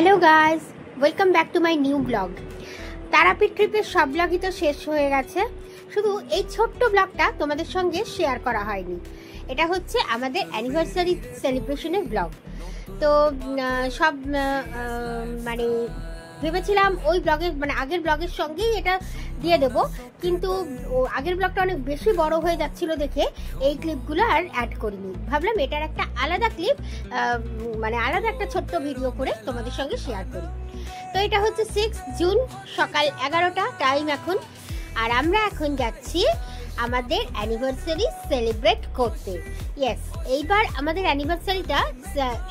Hello guys, welcome back to my new blog. Tarapith ট্রিপের সব ব্লগই তো শেষ হয়ে গেছে, শুধু এই ছোট্ট ব্লগটা তোমাদের সঙ্গে শেয়ার করা হয়নি। এটা হচ্ছে আমাদের অ্যানিভার্সারি সেলিব্রেশনের ব্লগ। তো সব মানে ভেবেছিলাম ওই ব্লগের আগের ব্লগের সঙ্গেই এটা দিয়ে দেব, কিন্তু আগের ব্লগটা অনেক বেশি বড় হয়ে যাচ্ছিল দেখে এই ক্লিপগুলো আর অ্যাড করিনি। ভাবলাম এটার একটা আলাদা ক্লিপ, আলাদা একটা ছোট্ট ভিডিও করে তোমাদের সঙ্গে শেয়ার করি। তো এটা হচ্ছে 6 জুন, সকাল 11টা টাইম এখন। আর আমরা এখন যাচ্ছি আমাদের অ্যানিভার্সারি সেলিব্রেট করতে। ইয়েস, এইবার আমাদের অ্যানিভার্সারিটা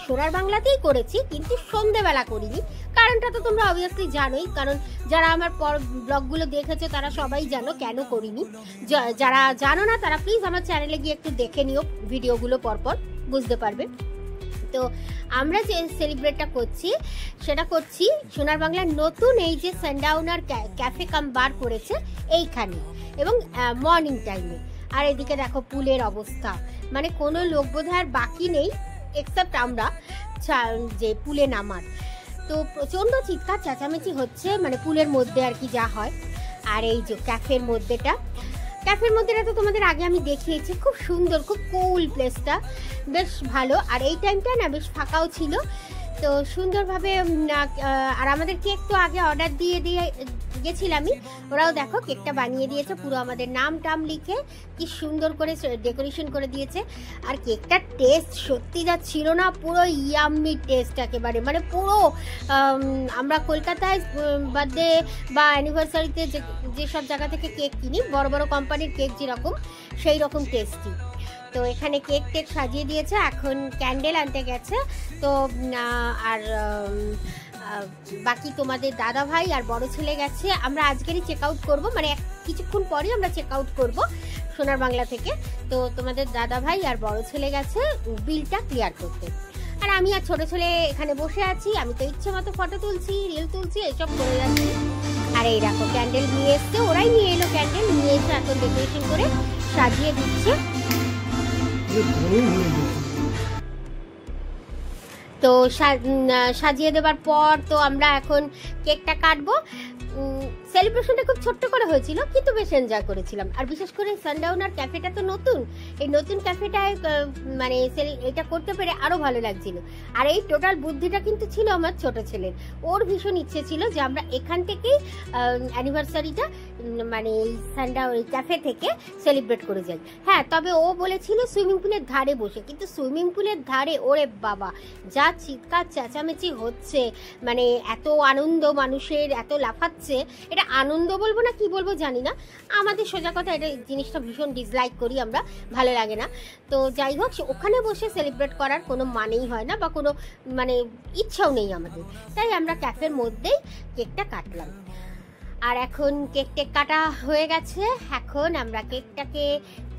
সোনার বাংলাতেই করেছি, কিন্তু সন্ধ্যেবেলা করিনি। কারণটা তো তোমরা অবভিয়াসলি জানোই, কারণ যারা আমার ব্লগগুলো দেখেছো তারা সবাই জানো কেন করিনি। যারা জানো না তারা প্লিজ আমার চ্যানেলে গিয়ে একটু দেখে নিও ভিডিওগুলো, পরপর বুঝতে পারবে। তো আমরা যে সেলিব্রেটটা করছি সেটা করছি সোনার বাংলার নতুন এই যে সানডাউনার ক্যাফে কাম বার করেছে এইখানে, এবং মর্নিং টাইমে। আর এদিকে দেখো পুলের অবস্থা, মানে কোনো লোক বোধহয় আর বাকি নেই এক্সেপ্ট আমরা যে পুলে নামার। তো প্রচণ্ড চিৎকার চেঁচামেচি হচ্ছে, মানে পুলের মধ্যে আর কি যা হয়। আর এই যে ক্যাফের মধ্যেটা তো তোমাদের আগে আমি দেখিয়েছি, খুব সুন্দর, খুব কুল প্লেসটা, বেশ ভালো। আর এই টাইমটা না বেশ ফাঁকাও ছিল, তো সুন্দরভাবে। আর আমাদের কেক তো আগে অর্ডার দিয়ে গেছিলামই, ওরাও দেখো কেকটা বানিয়ে দিয়েছে, পুরো আমাদের নাম টাম লিখে কি সুন্দর করে ডেকোরেশন করে দিয়েছে। আর কেকটার টেস্ট সত্যি যা ছিল না, পুরো ইয়াম্মি টেস্ট একেবারে, মানে পুরো আমরা কলকাতায় বার্থডে বা অ্যানিভার্সারিতে যেসব জায়গা থেকে কেক কিনি, বড় বড় কোম্পানির কেক যেরকম, সেই রকম টেস্টি। তো এখানে কেক টেক সাজিয়ে দিয়েছে, এখন ক্যান্ডেল আনতে গেছে। তো আর বাকি তোমাদের দাদা ভাই আর বড় ছেলে গেছে। আমরা আজকেরই চেক আউট করবো, মানে কিছুক্ষণ পরেই আমরা চেক আউট করবো সোনার বাংলা থেকে। তো তোমাদের দাদা ভাই আর বড় ছেলে গেছে বিলটা ক্লিয়ার করতে, আর আমি আর ছোট ছেলে এখানে বসে আছি। আমি তো ইচ্ছে মতো ফটো তুলছি, রিল তুলছি, এসব করে যাচ্ছি। আর এই দেখো ক্যান্ডেল নিয়ে এসছে, ওরাই নিয়ে এলো ক্যান্ডেল, নিয়ে এসে এখন ডেকোরেশন করে সাজিয়ে দিচ্ছে। তো সাজিয়ে দেবার পর তো আমরা এখন কেকটা কাটবো। সেলিব্রেশনটা খুব ছোট্ট করে হয়েছিল, কিন্তু বেশ এনজয় করেছিলাম। আর বিশেষ করে সানডাউনার ক্যাফেটা তো নতুন, এই নতুন ক্যাফেটায় মানে এটা করতে পেরে আরো ভালো লাগছিল। আর এই টোটাল বুদ্ধিটা কিন্তু ছিল আমার ছোট ছেলের। ওর ভীষণ ইচ্ছে ছিল যে আমরা এখান থেকেই অ্যানিভার্সারিটা মানে এই সানডাউন ক্যাফে থেকে সেলিব্রেট করে যাই। হ্যাঁ, তবে ও বলেছিল সুইমিং পুলের ধারে বসে, কিন্তু সুইমিং পুলের ধারে ওরে বাবা যা চিৎকার চেঁচামেচি হচ্ছে, মানে এত আনন্দ, মানুষের এত লাফাচ্ছে, এটা আনন্দ বলবো না কি বলবো জানি না। আমাদের সোজা কথা এটা জিনিসটা ভীষণ ডিসলাইক করি আমরা, ভালো লাগে না। তো যাই হোক, ওখানে বসে সেলিব্রেট করার কোনো মানেই হয় না, বা কোনো মানে ইচ্ছাও নেই আমাদের, তাই আমরা ক্যাফের মধ্যেই কেকটা কাটলাম। আর এখন কেক টেক কাটা হয়ে গেছে, এখন আমরা কেকটাকে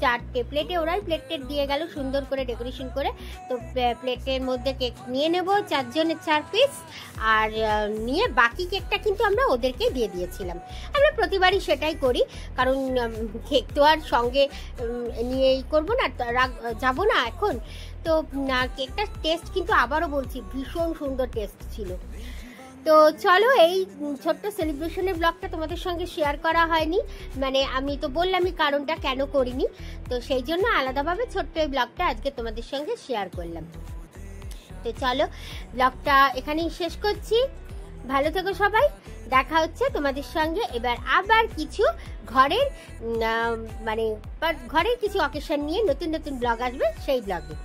4টে প্লেটে, ওরাই প্লেট দিয়ে গেল সুন্দর করে ডেকোরেশন করে। তো প্লেটের মধ্যে কেক নিয়ে নেব 4 জনের 4 পিস, আর নিয়ে বাকি কেকটা কিন্তু আমরা ওদেরকে দিয়ে দিয়েছিলাম। আমরা প্রতিবারই সেটাই করি, কারণ কেক তো আর সঙ্গে নিয়েই করবো না, যাবো না এখন। তো কেকটার টেস্ট কিন্তু আবারও বলছি ভীষণ সুন্দর টেস্ট ছিল। তো চলো, এই ছোট্ট সেলিব্রেশনের ব্লগটা তোমাদের সঙ্গে শেয়ার করা হয়নি, মানে আমি তো বললামই কারণটা কেন করিনি। তো সেই জন্য আলাদাভাবে ছোট্ট এই ব্লগটা আজকে তোমাদের সঙ্গে শেয়ার করলাম। তো চলো, ব্লগটা এখানেই শেষ করছি। ভালো থেকো সবাই, দেখা হচ্ছে তোমাদের সঙ্গে এবার আবার কিছু ঘরের ঘরের কিছু অকেশন নিয়ে নতুন নতুন ব্লগ আসবে, সেই ব্লগে।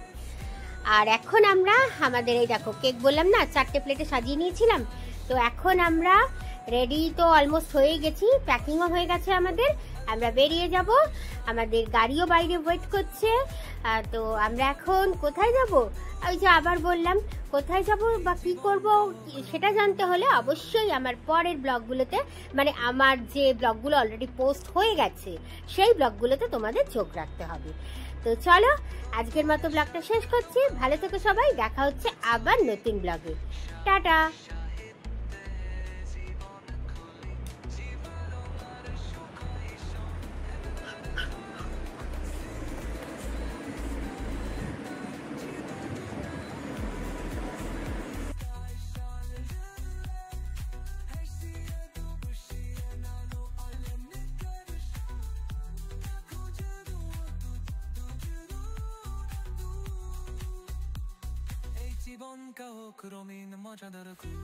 আর এখন আমরা আমাদের এই দেখো কেক বললাম না 4টে প্লেটে সাজিয়ে নিয়েছিলাম, তো এখন আমরা রেডি তো অলমোস্ট হয়ে গেছি, প্যাকিংও হয়ে গেছে আমাদের। আমরা বেরিয়ে যাব, আমাদের গাড়িও বাইরে ওয়েট করছে। তো আমরা এখন কোথায় যাব, ওই যে আবার বললাম কোথায় যাব বা কি করব সেটা জানতে হলে অবশ্যই আমার পরের ব্লগগুলোতে, মানে আমার যে ব্লগগুলো অলরেডি পোস্ট হয়ে গেছে সেই ব্লগগুলোতে তোমাদের চোখ রাখতে হবে। তো চলো, আজকের মতো ব্লগটা শেষ করছি। ভালো থেকো সবাই, দেখা হচ্ছে আবার নতুন ব্লগে। টাটা। জীবনটা হোক রঙিন মজাদার খুব।